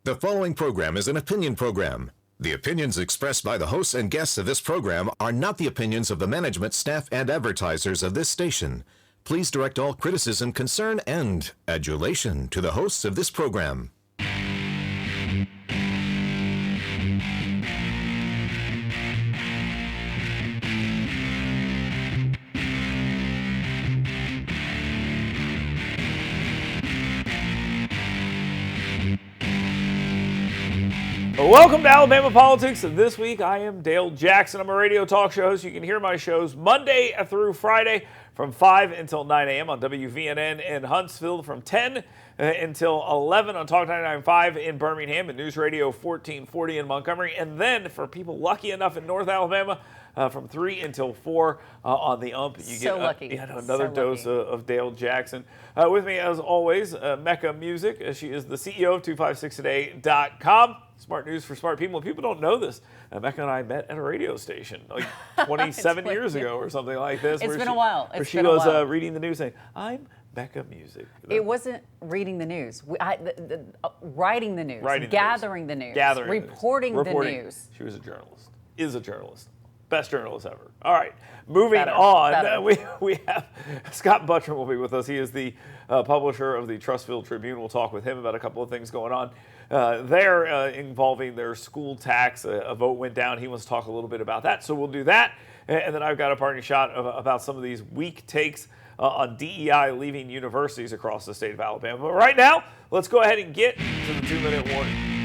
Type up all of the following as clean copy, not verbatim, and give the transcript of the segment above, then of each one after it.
The following program is an opinion program. The opinions expressed by the hosts and guests of this program are not the opinions of the management, staff, and advertisers of this station. Please direct all criticism, concern, and adulation to the hosts of this program. Welcome to Alabama Politics. This week I am Dale Jackson. I'm a radio talk show host. You can hear my shows Monday through Friday from 5 until 9 a.m. on WVNN in Huntsville, from 10 until 11 on Talk 99.5 in Birmingham, and News Radio 1440 in Montgomery. And then for people lucky enough in North Alabama, from 3 until 4 on the UMP. You so get lucky. Another dose of Dale Jackson. With me, as always, Mecca Music. She is the CEO of 256today.com. Smart news for smart people. People don't know this. Mecca and I met at a radio station like 27 years ago or something like this. It's been a while. Where she was reading the news saying, "I'm Mecca Music." It wasn't reading the news. Writing the news. Gathering the news. Reporting the news. She was a journalist. Is a journalist. Best journalist ever. All right, moving on. We have Scott Buttram will be with us. He is the publisher of the Trussville Tribune. We'll talk with him about a couple of things going on there involving their school tax. A vote went down. He wants to talk a little bit about that, so we'll do that. And then I've got a parting shot about some of these weak takes on DEI leaving universities across the state of Alabama. But right now, let's go ahead and get to the 2-minute warning.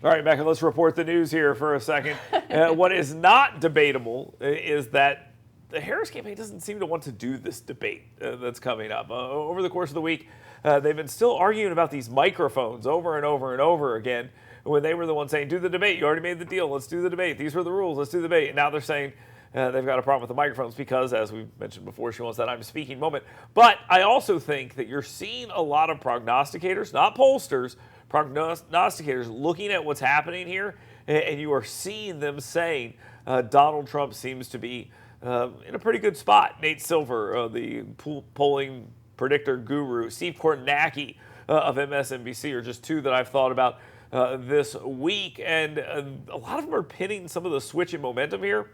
All right, Becca, let's report the news here for a second. What is not debatable is that the Harris campaign doesn't seem to want to do this debate that's coming up. Over the course of the week, they've been still arguing about these microphones over and over and over again when they were the ones saying, do the debate. You already made the deal. Let's do the debate. These were the rules. Let's do the debate. And now they're saying they've got a problem with the microphones because, as we mentioned before, she wants that I'm speaking moment. But I also think that you're seeing a lot of prognosticators, not pollsters, prognosticators looking at what's happening here, and you are seeing them saying Donald Trump seems to be in a pretty good spot. Nate Silver, the polling predictor guru, Steve Kornacki of MSNBC are just two that I've thought about this week, and a lot of them are pinning some of the switch in momentum here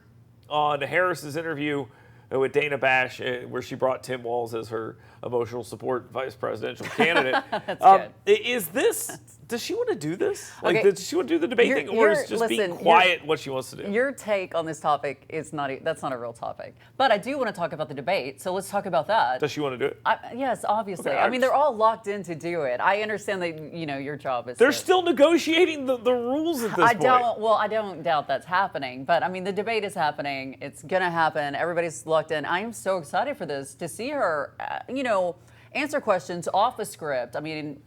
on Harris's interview with Dana Bash, where she brought Tim Walz as her emotional support vice presidential candidate. That's good. Is this, does she want to do this? Like, Okay. does she want to do the debate thing, or is just being quiet what she wants to do? Your take on this topic is that's not a real topic. But I do want to talk about the debate, so let's talk about that. Does she want to do it? Yes, obviously. Okay, I mean, they're all locked in to do it. I understand that, your job is They're still negotiating the rules at this point. I don't doubt that's happening. But, I mean, the debate is happening. It's going to happen. Everybody's locked in. I am so excited for this, to see her, answer questions off a script. I mean,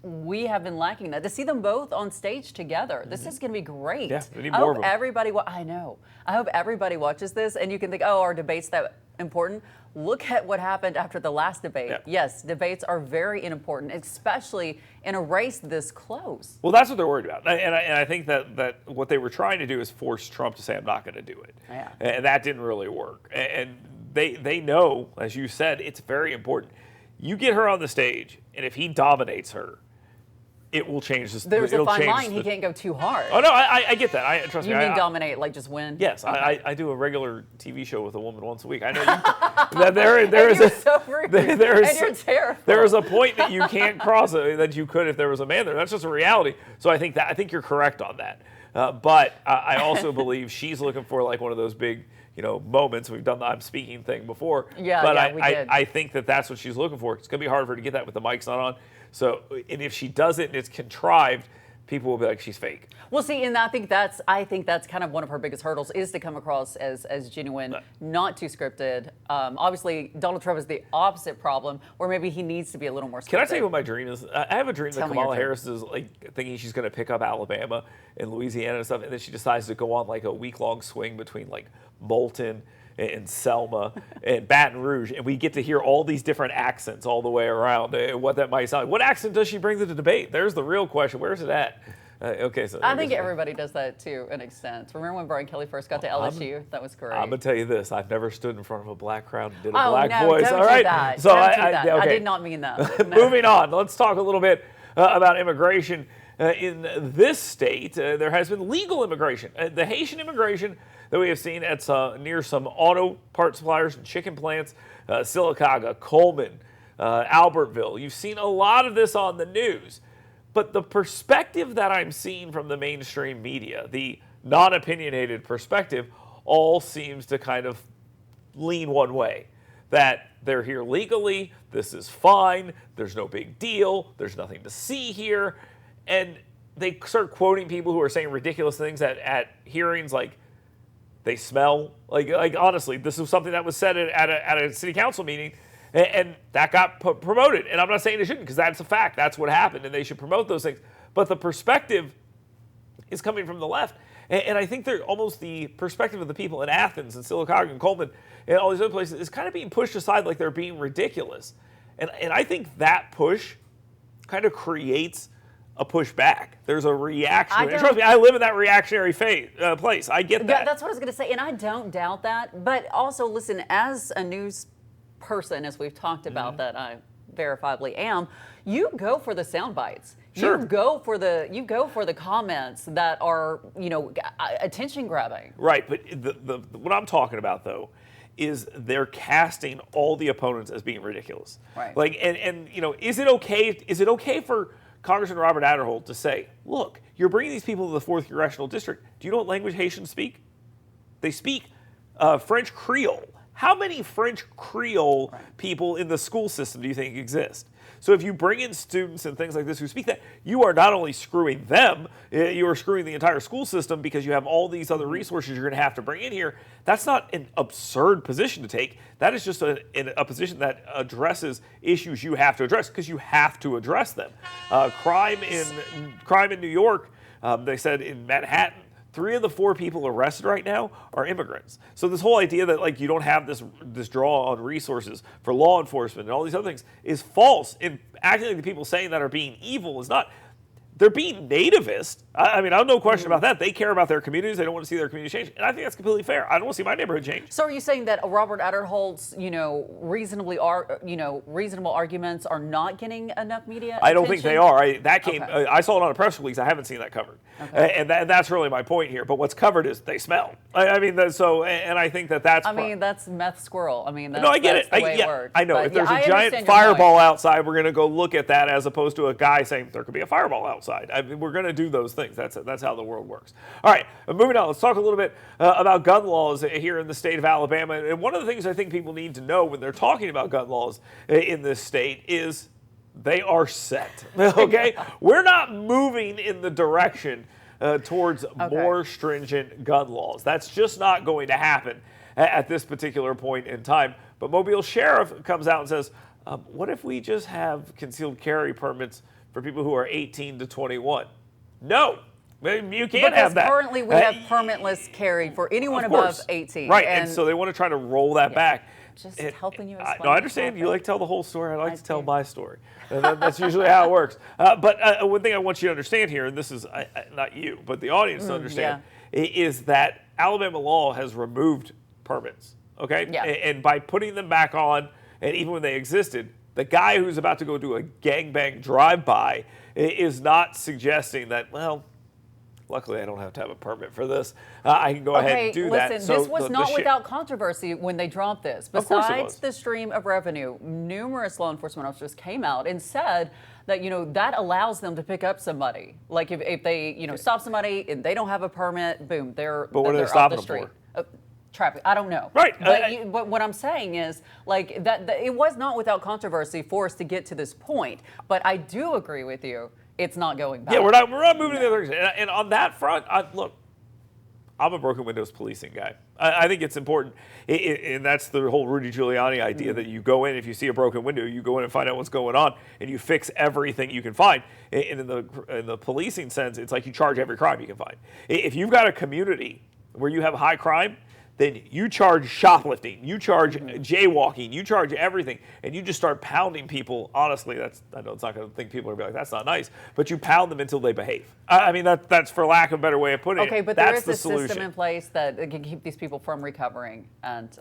we have been lacking that. To see them both on stage together, this is going to be great. Yeah, we need I more hope of them. everybody. I know. I hope everybody watches this, and you can think, oh, are debates that important? Look at what happened after the last debate. Yeah. Yes, debates are very important, especially in a race this close. Well, that's what they're worried about. And I think that what they were trying to do is force Trump to say, I'm not going to do it. Yeah. And that didn't really work. And they know, as you said, it's very important. You get her on the stage, and if he dominates her, it will change this. There's a fine line. He can't go too hard. Oh, no, I get that. Trust me. You mean dominate, like just win? Yes, Okay. I do a regular TV show with a woman once a week. I know you. there is you're a, so rude. there is, and you're terrible. There is a point that you can't cross that you could if there was a man there. That's just a reality. So I think you're correct on that. But I also believe she's looking for like one of those big, moments. We've done the I'm speaking thing before. Yeah, but we did. I think that's what she's looking for. It's going to be hard for her to get that with the mics not on. So, and if she does it and it's contrived, people will be like, she's fake. Well, see, and I think that's kind of one of her biggest hurdles, is to come across as genuine, not too scripted. Obviously, Donald Trump is the opposite problem, where maybe he needs to be a little more scripted. Can I tell you what my dream is? I have a dream Tell that me your Kamala dream. Harris is like thinking she's going to pick up Alabama and Louisiana and stuff, and then she decides to go on like a week-long swing between like Moulton and Selma and Baton Rouge, and we get to hear all these different accents all the way around and what that might sound like. What accent does she bring to the debate? There's the real question. Where's it at? Okay, so I think everybody does that to an extent. Remember when Brian Kelly first got to LSU? That was great. I'm gonna tell you this: I've never stood in front of a black crowd and did a Oh, black no, voice. don't All do right, that. so Don't do that. okay. I did not mean that. No. Moving on, let's talk a little bit about immigration. In this state, there has been legal immigration. The Haitian immigration that we have seen at near some auto part suppliers and chicken plants, Sylacauga, Coleman, Albertville. You've seen a lot of this on the news. But the perspective that I'm seeing from the mainstream media, the non-opinionated perspective, all seems to kind of lean one way. That they're here legally, this is fine, there's no big deal, there's nothing to see here. And they start quoting people who are saying ridiculous things at hearings, like they smell. Like honestly, this is something that was said at a city council meeting, and that got promoted. And I'm not saying it shouldn't, because that's a fact. That's what happened, and they should promote those things. But the perspective is coming from the left. And I think they're almost the perspective of the people in Athens and Sylacauga and Coleman and all these other places is kind of being pushed aside like they're being ridiculous. And I think that push kind of creates a pushback. There's a reaction. And trust me, I live in that reactionary place. I get that. Yeah, that's what I was going to say, and I don't doubt that. But also, listen, as a news person, as we've talked about, that I verifiably am, you go for the sound bites. Sure. You go for the comments that are, attention grabbing. Right, but what I'm talking about though is they're casting all the opponents as being ridiculous. Right. Like, and is it okay for Congressman Robert Aderholt to say, look, you're bringing these people to the 4th Congressional District. Do you know what language Haitians speak? They speak French Creole. How many French Creole people in the school system do you think exist? So if you bring in students and things like this who speak that, you are not only screwing them, you are screwing the entire school system, because you have all these other resources you're going to have to bring in here. That's not an absurd position to take. That is just a position that addresses issues you have to address, because you have to address them. Crime in New York, they said in Manhattan, 3 of the 4 people arrested right now are immigrants. So this whole idea that like you don't have this draw on resources for law enforcement and all these other things is false. And acting like the people saying that are being evil is not. They're being nativist. I mean, I have no question about that. They care about their communities. They don't want to see their community change. And I think that's completely fair. I don't want to see my neighborhood change. So are you saying that Robert Aderholt's, reasonable arguments are not getting enough media attention? I don't think they are. Okay. I saw it on a press release. I haven't seen that covered. Okay. And that's really my point here. But what's covered is they smell. And I think that's. I mean, that's meth squirrel. I mean, that's, no, I get it. The way it works. I know. But, if there's I a giant understand your fireball point. outside, we're going to go look at that, as opposed to a guy saying there could be a fireball outside. I mean, we're going to do those things. That's how the world works. All right, moving on. Let's talk a little bit about gun laws here in the state of Alabama. And one of the things I think people need to know when they're talking about gun laws in this state is they are set. Okay, we're not moving in the direction towards more stringent gun laws. That's just not going to happen at this particular point in time. But Mobile Sheriff comes out and says, what if we just have concealed carry permits for people who are 18 to 21? No, you can't have that. Currently we have permitless carry for anyone above 18. Right, and so they want to try to roll that back. Just helping you explain. No, I understand. You like to tell the whole story. I like to tell my story. And that's usually how it works. But one thing I want you to understand here, and this is not you, but the audience to understand, is that Alabama law has removed permits. Okay? Yeah. And by putting them back on, and even when they existed, the guy who's about to go do a gangbang drive-by is not suggesting that, well, luckily I don't have to have a permit for this. I can go ahead and do that. Listen, this was not without controversy when they dropped this. Of course it Besides was. the stream of revenue, numerous law enforcement officers came out and said that, that allows them to pick up somebody. Like if they, stop somebody and they don't have a permit, boom, they're But what are they off stopping the them street. for? Traffic. I don't know. Right. But what I'm saying is, like, that it was not without controversy for us to get to this point. But I do agree with you. It's not going back. Yeah, we're not moving in the other direction. And on that front, look, I'm a broken windows policing guy. I think it's important, and that's the whole Rudy Giuliani idea that you go in, if you see a broken window, you go in and find out what's going on, and you fix everything you can find. And in the policing sense, it's like you charge every crime you can find. If you've got a community where you have high crime, then you charge shoplifting, you charge jaywalking, you charge everything, and you just start pounding people. Honestly, I know it's not going to think people are going to be like, that's not nice, but you pound them until they behave. I mean, that's for lack of a better way of putting it. Okay, but that's there is the a system solution. in place that can keep these people from recovering and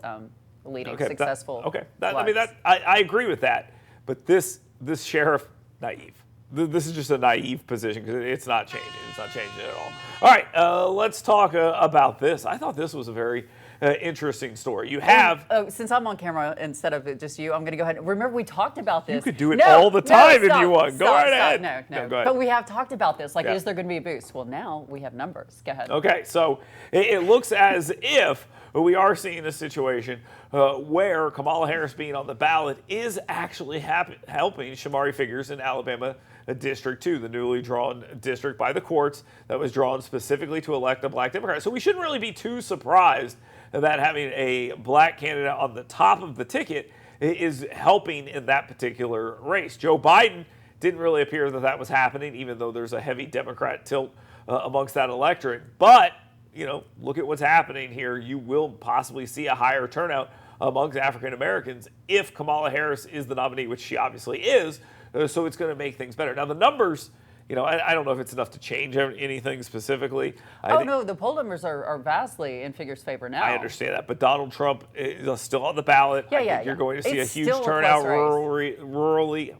leading successful lives. I agree with that, but this sheriff, naive. This is just a naive position because it's not changing. It's not changing at all. All right, let's talk about this. I thought this was a very interesting story. You have... since I'm on camera instead of it just you, I'm going to go ahead. Remember, we talked about this. You could do it all the time if you want. Go right ahead. No, go ahead. But we have talked about this. Like, is there going to be a boost? Well, now we have numbers. Go ahead. Okay, so it looks as if we are seeing a situation where Kamala Harris being on the ballot is actually helping Shamari Figures in Alabama District 2, the newly drawn district by the courts that was drawn specifically to elect a black Democrat. So we shouldn't really be too surprised that having a black candidate on the top of the ticket is helping in that particular race. Joe Biden didn't really appear that was happening, even though there's a heavy Democrat tilt amongst that electorate. But, you know, look at what's happening here. You will possibly see a higher turnout amongst African Americans if Kamala Harris is the nominee, which she obviously is. So it's going to make things better. Now, the numbers, you know, I don't know if it's enough to change anything specifically. No, the poll numbers are vastly in Figures' favor now. I understand that, but Donald Trump is still on the ballot. I think you're going to see a huge turnout rurally.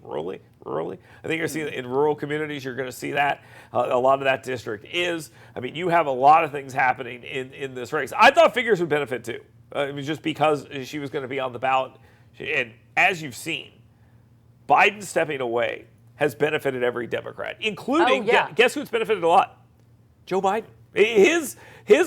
I think you're seeing in rural communities, you're going to see that. A lot of that district is. I mean, you have a lot of things happening in this race. I thought Figures would benefit too. I mean, just because she was going to be on the ballot. And as you've seen, Biden stepping away has benefited every Democrat, including, guess who's benefited a lot? Joe Biden. His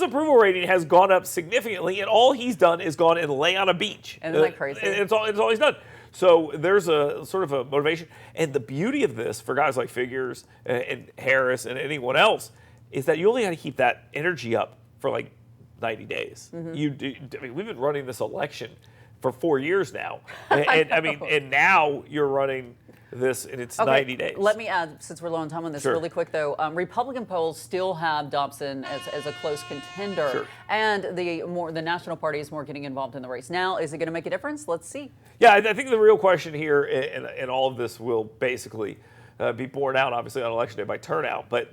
approval rating has gone up significantly, and all he's done is gone and lay on a beach. Isn't that crazy? It's all he's done. So there's a sort of a motivation. And the beauty of this for guys like Figures and Harris and anyone else is that you only got to keep that energy up for like 90 days. I mean, we've been running this election for 4 years now. And now you're running this, and it's 90 days. Let me add, since we're low on time on this, really quick though. Republican polls still have Dobson as a close contender, and the National Party is more getting involved in the race now. Is it going to make a difference? Let's see. Yeah, I think the real question here, and all of this will basically be borne out, obviously, on Election Day by turnout, but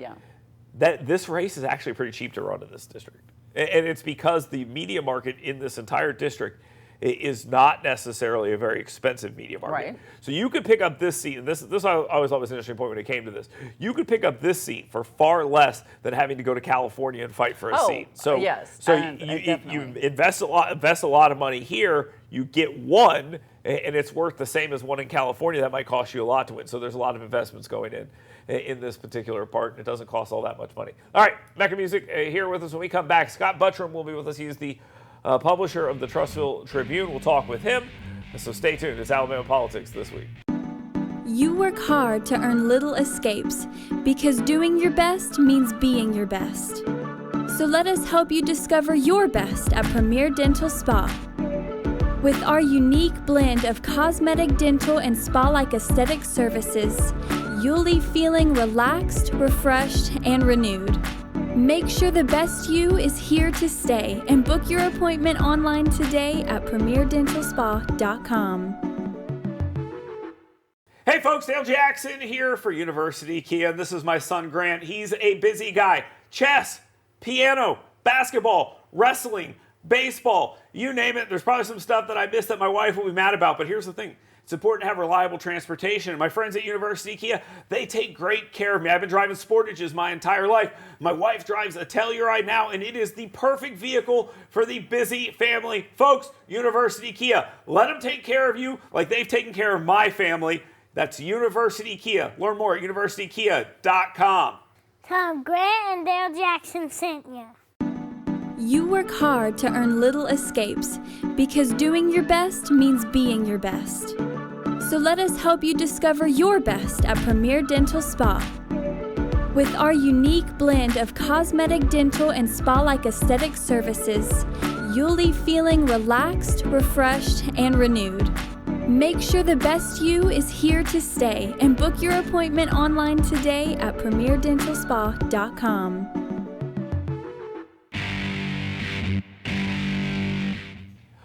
that this race is actually pretty cheap to run in this district. And it's because the media market in this entire district is not necessarily a very expensive media market. Right. So you could pick up this seat, and this I always thought was an interesting point when it came to this. You could pick up this seat for far less than having to go to California and fight for a seat. So you invest a lot of money here, you get one, and it's worth the same as one in California. That might cost you a lot to win. So there's a lot of investments going in this particular part, and it doesn't cost all that much money. All right, Mecca Music here with us. When we come back, Scott Buttram will be with us. He's the publisher of the Trussville Tribune. We'll talk with him. So stay tuned. It's Alabama Politics This Week. You work hard to earn little escapes because doing your best means being your best. So let us help you discover your best at Premier Dental Spa. With our unique blend of cosmetic, dental, and spa-like aesthetic services, you'll leave feeling relaxed, refreshed, and renewed. Make sure the best you is here to stay and book your appointment online today at premierdentalspa.com. Hey folks, Dale Jackson here for University Kia. This is my son Grant. He's a busy guy. Chess, piano, basketball, wrestling, baseball, you name it. There's probably some stuff that I missed that my wife will be mad about, but here's the thing. It's important to have reliable transportation. And my friends at University Kia, they take great care of me. I've been driving Sportages my entire life. My wife drives a Telluride now, and it is the perfect vehicle for the busy family. Folks, University Kia, let them take care of you like they've taken care of my family. That's University Kia. Learn more at universitykia.com. Tom Grant and Dale Jackson sent you. You work hard to earn little escapes because doing your best means being your best. So let us help you discover your best at Premier Dental Spa. With our unique blend of cosmetic, dental, and spa-like aesthetic services, you'll leave feeling relaxed, refreshed, and renewed. Make sure the best you is here to stay and book your appointment online today at premierdentalspa.com.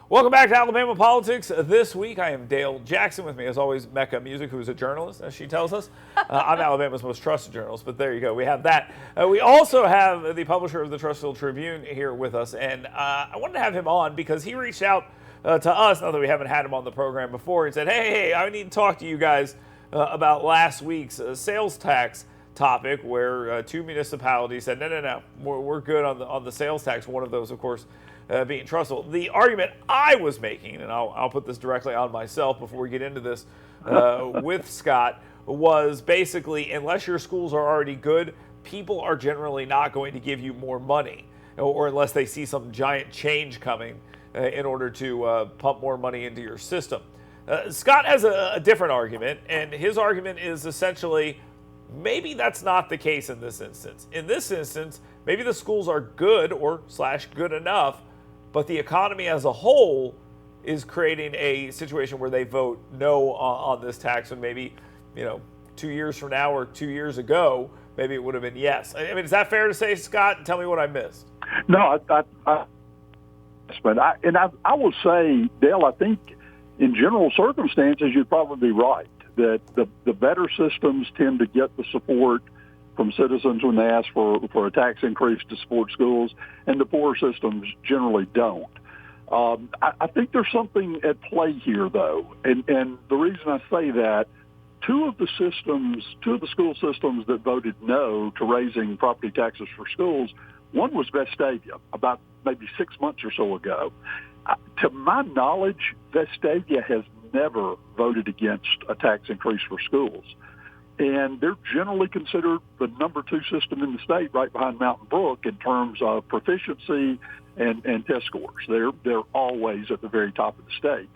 Welcome back to Alabama Politics. This week, I am Dale Jackson. With me, as always, Mecca Music, who is a journalist, as she tells us. I'm Alabama's most trusted journalist, but there you go. We have that. We also have the publisher of the Trussville Tribune here with us, and I wanted to have him on because he reached out to us, now that we haven't had him on the program before, and said, hey, I need to talk to you guys about last week's sales tax topic, where two municipalities said, no, we're good on the sales tax. One of those, of course, being Trussville. The argument I was making, and I'll put this directly on myself before we get into this with Scott, was basically, unless your schools are already good, people are generally not going to give you more money, or unless they see some giant change coming in order to pump more money into your system. Scott has a different argument, and his argument is essentially, maybe that's not the case in this instance. In this instance, maybe the schools are good or / good enough, but the economy as a whole is creating a situation where they vote no on this tax, and maybe, 2 years from now or 2 years ago, maybe it would have been yes. I mean, is that fair to say, Scott? Tell me what I missed. No, I will say, Dale, I think in general circumstances, you'd probably be right, that the better systems tend to get the support from citizens when they ask for a tax increase to support schools, and the poorer systems generally don't. I think there's something at play here, though, and the reason I say that, two of the school systems that voted no to raising property taxes for schools, one was Vestavia, about maybe 6 months or so ago. To my knowledge, Vestavia has never voted against a tax increase for schools. And they're generally considered the number 2 system in the state, right behind Mountain Brook, in terms of proficiency and test scores. They're always at the very top of the state.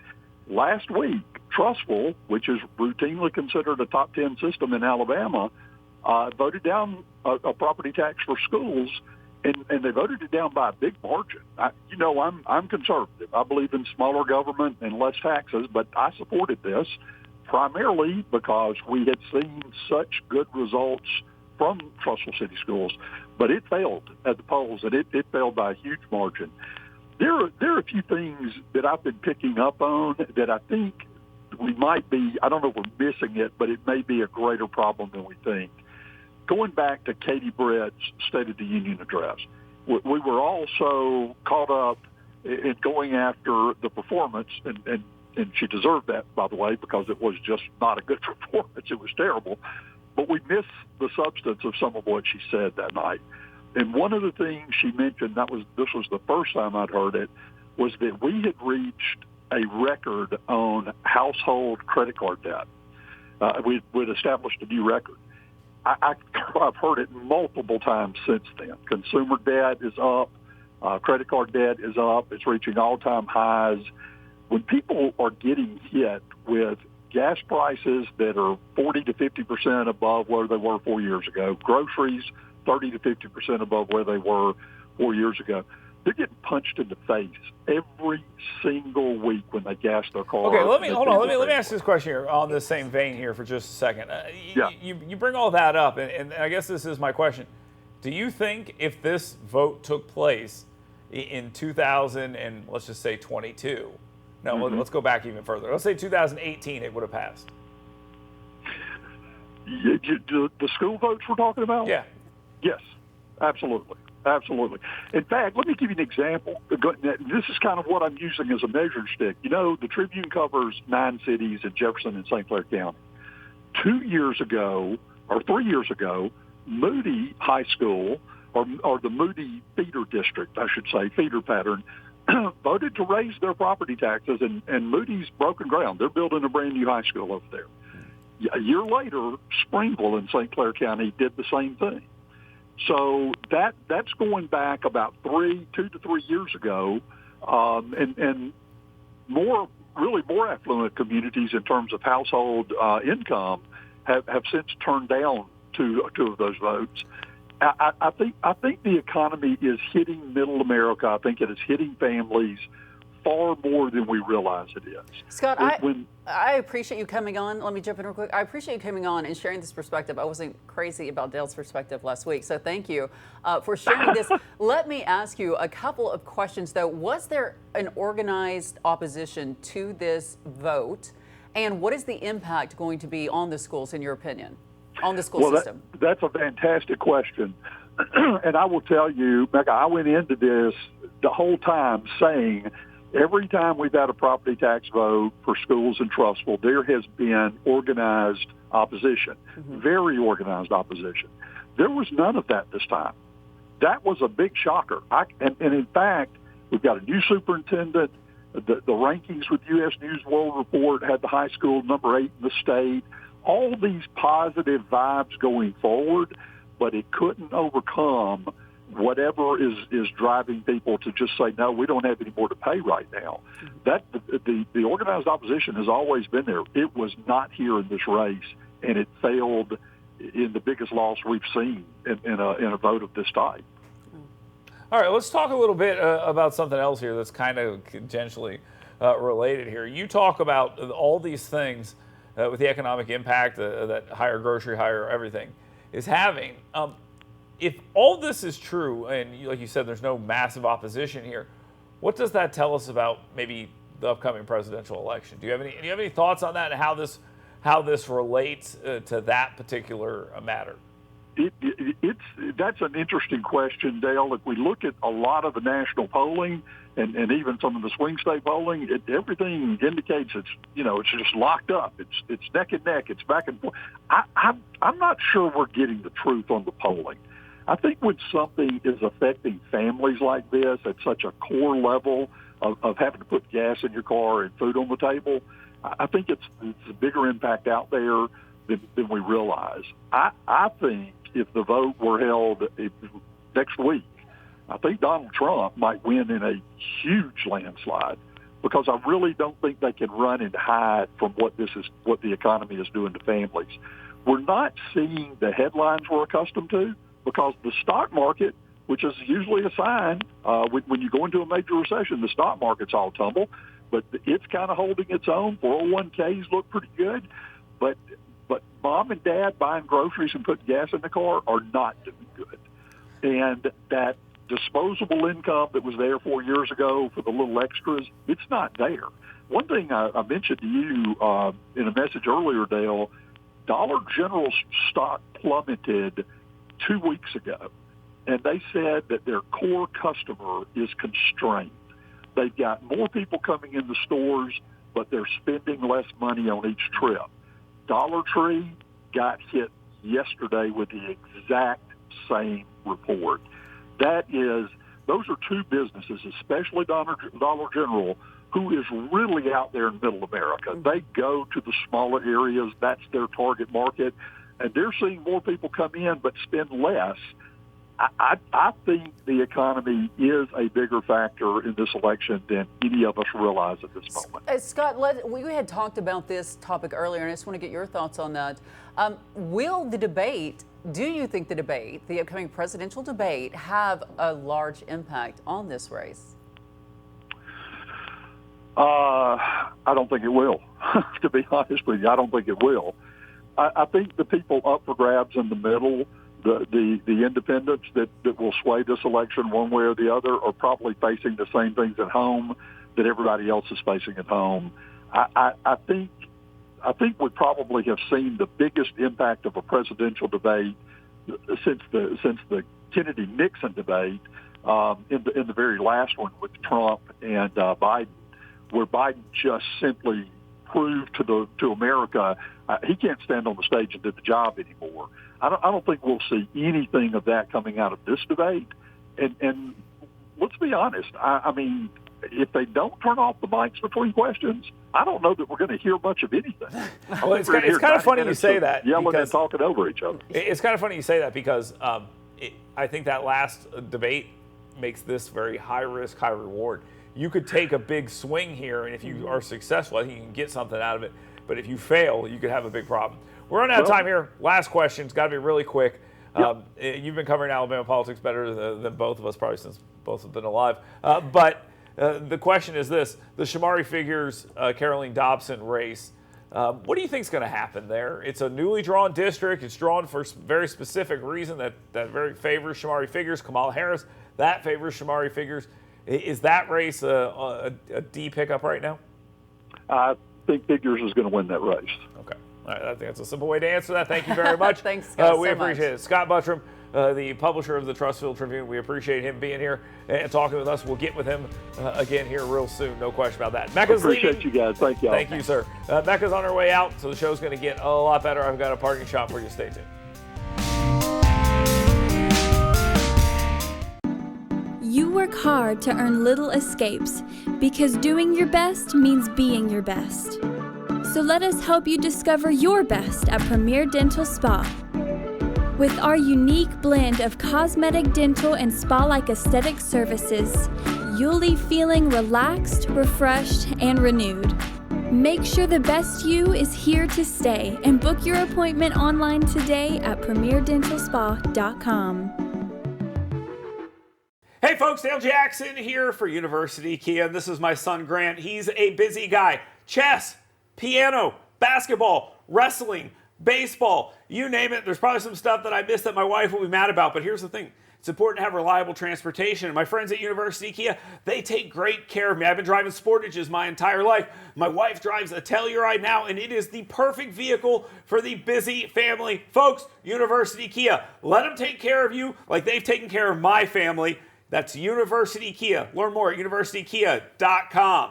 Last week, Trussville, which is routinely considered a top 10 system in Alabama, voted down a property tax for schools, and they voted it down by a big margin. I'm conservative. I believe in smaller government and less taxes, but I supported this primarily because we had seen such good results from Trussville City Schools, but it failed at the polls, and it failed by a huge margin. There are a few things that I've been picking up on that I think we might be, I don't know if we're missing it, but it may be a greater problem than we think. Going back to Katie Brett's State of the Union address, we were also caught up in going after the performance, and she deserved that, by the way, because it was just not a good performance. It was terrible. But we missed the substance of some of what she said that night. And one of the things she mentioned, this was the first time I'd heard it, was that we had reached a record on household credit card debt. We'd established a new record. I've heard it multiple times since then. Consumer debt is up. Credit card debt is up. It's reaching all-time highs. When people are getting hit with gas prices that are 40 to 50% above where they were 4 years ago, groceries 30 to 50% above where they were 4 years ago, they're getting punched in the face every single week when they gas their car. Okay, let me ask this question here on the same vein here for just a second. You bring all that up, and I guess this is my question. Do you think if this vote took place in 2000 and let's just say 22, no, let's go back even further. Let's say 2018, it would have passed. The school votes we're talking about? Yeah. Yes, absolutely. Absolutely. In fact, let me give you an example. This is kind of what I'm using as a measuring stick. The Tribune covers 9 cities in Jefferson and St. Clair County. 3 years ago, Moody High School, or the Moody feeder district, I should say, feeder pattern, voted to raise their property taxes, and Moody's broken ground. They're building a brand new high school over there. A year later, Springville in St. Clair County did the same thing. So that's going back about 2 to 3 years ago, and more affluent communities in terms of household income have since turned down two of those votes. I think the economy is hitting middle America. I think it is hitting families far more than we realize it is. Scott, When- I appreciate you coming on. Let me jump in real quick. I appreciate you coming on and sharing this perspective. I wasn't crazy about Dale's perspective last week, so thank you for sharing this. Let me ask you a couple of questions, though. Was there an organized opposition to this vote? And what is the impact going to be on the schools, in your opinion, on the school system? That's a fantastic question. And I will tell you, Mecca, I went into this the whole time saying every time we've had a property tax vote for schools in Trussville, there has been organized opposition, very organized opposition. There was none of that this time. That was a big shocker. And in fact, we've got a new superintendent. The rankings with U.S. News and World Report had the high school number 8 in the state. All these positive vibes going forward, but it couldn't overcome whatever is driving people to just say, no, we don't have any more to pay right now. That the organized opposition has always been there. It was not here in this race, and it failed in the biggest loss we've seen in a vote of this type. All right, let's talk a little bit about something else here that's kind of tangentially related here. You talk about all these things with the economic impact that higher grocery, higher everything is having. If all this is true, and like you said, there's no massive opposition here, what does that tell us about maybe the upcoming presidential election? Do you have any thoughts on that and how this relates to that particular matter? That's an interesting question, Dale. If we look at a lot of the national polling and even some of the swing state polling, everything indicates it's just locked up. It's neck and neck. It's back and forth. I'm not sure we're getting the truth on the polling. I think when something is affecting families like this at such a core level of having to put gas in your car and food on the table, I think it's a bigger impact out there than we realize. I think if the vote were held next week, I think Donald Trump might win in a huge landslide, because I really don't think they can run and hide from what the economy is doing to families. We're not seeing the headlines we're accustomed to, because the stock market, which is usually a sign when you go into a major recession, the stock market's all tumble, but it's kind of holding its own. 401ks look pretty good, but mom and dad buying groceries and putting gas in the car are not doing good. And that disposable income that was there 4 years ago for the little extras, it's not there. One thing I mentioned to you in a message earlier, Dale, Dollar General stock plummeted 2 weeks ago, and they said that their core customer is constrained. They've got more people coming in the stores, but they're spending less money on each trip. Dollar Tree got hit yesterday with the exact same report. Those are two businesses, especially Dollar General, who is really out there in middle America. They go to the smaller areas. That's their target market. And they're seeing more people come in but spend less. I think the economy is a bigger factor in this election than any of us realize at this moment. Scott, we had talked about this topic earlier, and I just want to get your thoughts on that. Do you think the upcoming presidential debate, have a large impact on this race? I don't think it will. To be honest with you, I don't think it will. I think the people up for grabs in the middle, the independents that will sway this election one way or the other, are probably facing the same things at home that everybody else is facing at home. I think we probably have seen the biggest impact of a presidential debate since the Kennedy-Nixon debate in the very last one with Trump and Biden, where Biden just simply proved to America he can't stand on the stage and do the job anymore. I don't think we'll see anything of that coming out of this debate. And let's be honest. I mean, if they don't turn off the mics between questions, I don't know that we're going to hear much of anything. Well, it's kind of funny you say that. Yelling and talking over each other. It's kind of funny you say that, because I think that last debate makes this very high risk, high reward. You could take a big swing here, and if you are successful, I think you can get something out of it. But if you fail, you could have a big problem. We're running out of time here. Last question. It's got to be really quick. You've been covering Alabama politics better than both of us, probably since both have been alive. But The question is this: the Shamari Figures, Caroline Dobson race. What do you think is going to happen there? It's a newly drawn district. It's drawn for a very specific reason that very favors Shamari Figures. Kamala Harris, that favors Shamari Figures. Is that race a D pickup right now? I think Figures is going to win that race. Okay. All right, I think that's a simple way to answer that. Thank you very much. Thanks, Scott, we so appreciate much. it. Scott Buttram, the publisher of the Trussville Tribune. We appreciate him being here and talking with us. We'll get with him again here real soon. No question about that. Mecca's Appreciate leading. you guys. Thank y'all. Thank you, sir. Mecca's on her way out, so the show's going to get a lot better. I've got a parting shot for you. Stay tuned. You work hard to earn little escapes because doing your best means being your best. So let us help you discover your best at Premier Dental Spa. With our unique blend of cosmetic, dental, and spa-like aesthetic services, you'll leave feeling relaxed, refreshed, and renewed. Make sure the best you is here to stay and book your appointment online today at premierdentalspa.com. Hey folks, Dale Jackson here for University Kia. This is my son Grant. He's a busy guy. Chess, piano, basketball, wrestling, baseball, you name it. There's probably some stuff that I missed that my wife will be mad about, but here's the thing. It's important to have reliable transportation. And my friends at University Kia, they take great care of me. I've been driving Sportages my entire life. My wife drives a Telluride now, and it is the perfect vehicle for the busy family. Folks, University Kia, let them take care of you like they've taken care of my family. That's University Kia. Learn more at universitykia.com.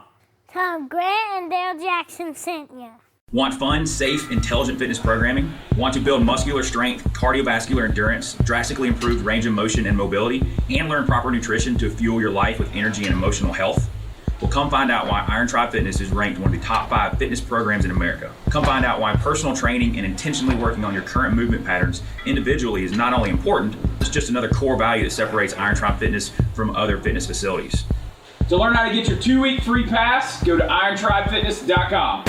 Tom Grant and Dale Jackson sent you. Want fun, safe, intelligent fitness programming? Want to build muscular strength, cardiovascular endurance, drastically improve range of motion and mobility, and learn proper nutrition to fuel your life with energy and emotional health? Well, come find out why Iron Tribe Fitness is ranked one of the top 5 fitness programs in America. Come find out why personal training and intentionally working on your current movement patterns individually is not only important, it's just another core value that separates Iron Tribe Fitness from other fitness facilities. To learn how to get your 2-week free pass, go to irontribefitness.com.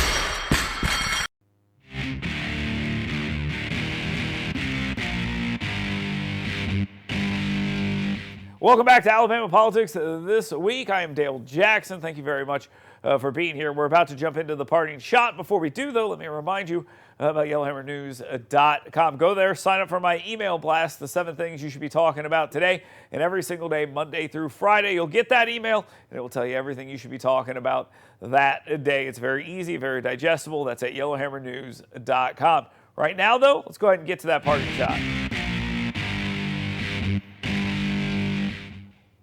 Welcome back to Alabama Politics this week. I am Dale Jackson. Thank you very much for being here. We're about to jump into the parting shot. Before we do, though, let me remind you about YellowhammerNews.com. Go there, sign up for my email blast, the 7 things you should be talking about today. And every single day, Monday through Friday, you'll get that email, and it will tell you everything you should be talking about that day. It's very easy, very digestible. That's at YellowhammerNews.com. Right now, though, let's go ahead and get to that parting shot.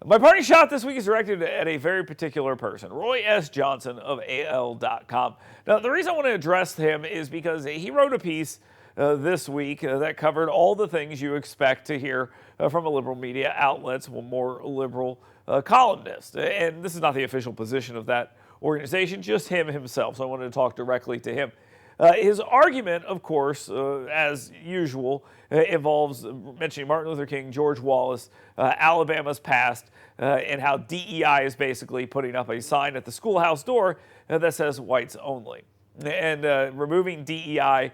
My parting shot this week is directed at a very particular person, Roy S. Johnson of AL.com. Now, the reason I want to address him is because he wrote a piece this week that covered all the things you expect to hear from a liberal media outlets, more liberal columnist. And this is not the official position of that organization, just him himself. So I wanted to talk directly to him. His argument, of course, as usual, involves mentioning Martin Luther King, George Wallace, Alabama's past, and how DEI is basically putting up a sign at the schoolhouse door that says whites only. And removing DEI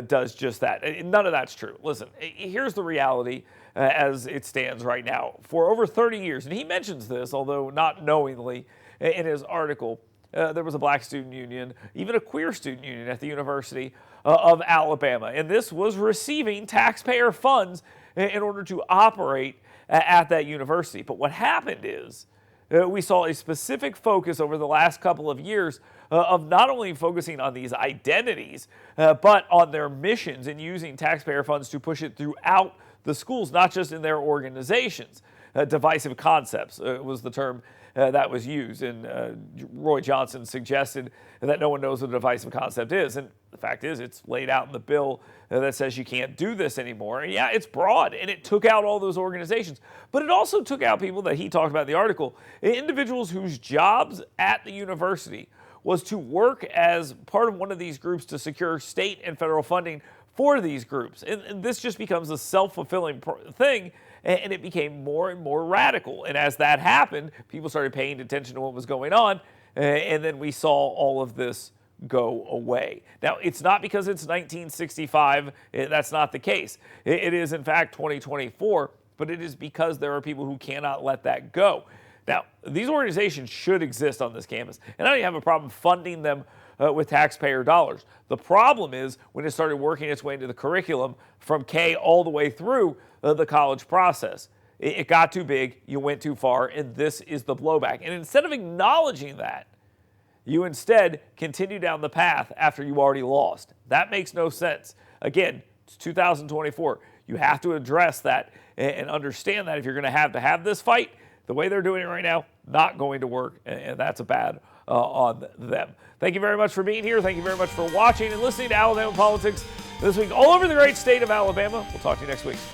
does just that. None of that's true. Listen, here's the reality as it stands right now. For over 30 years, and he mentions this, although not knowingly, in his article, there was a black student union, even a queer student union at the University of Alabama. And this was receiving taxpayer funds in order to operate at that university. But what happened is we saw a specific focus over the last couple of years of not only focusing on these identities, but on their missions and using taxpayer funds to push it throughout the schools, not just in their organizations. Divisive concepts was the term that was used, and Roy Johnson suggested that no one knows what a divisive concept is, and the fact is it's laid out in the bill that says you can't do this anymore. And yeah, it's broad, and it took out all those organizations, but it also took out people that he talked about in the article, individuals whose jobs at the university was to work as part of one of these groups to secure state and federal funding for these groups. And this just becomes a self-fulfilling thing, and it became more and more radical. And as that happened, people started paying attention to what was going on, and then we saw all of this go away. Now, it's not because it's 1965. That's not the case. It is, in fact, 2024, but it is because there are people who cannot let that go. Now, these organizations should exist on this campus, and I don't have a problem funding them with taxpayer dollars. The problem is when it started working its way into the curriculum from K all the way through the college process. It got too big, you went too far, and this is the blowback. And instead of acknowledging that, you instead continue down the path after you already lost. That makes no sense. Again, it's 2024. You have to address that and understand that if you're going to have this fight, the way they're doing it right now, not going to work, and that's a bad on them. Thank you very much for being here. Thank you very much for watching and listening to Alabama Politics this week all over the great state of Alabama. We'll talk to you next week.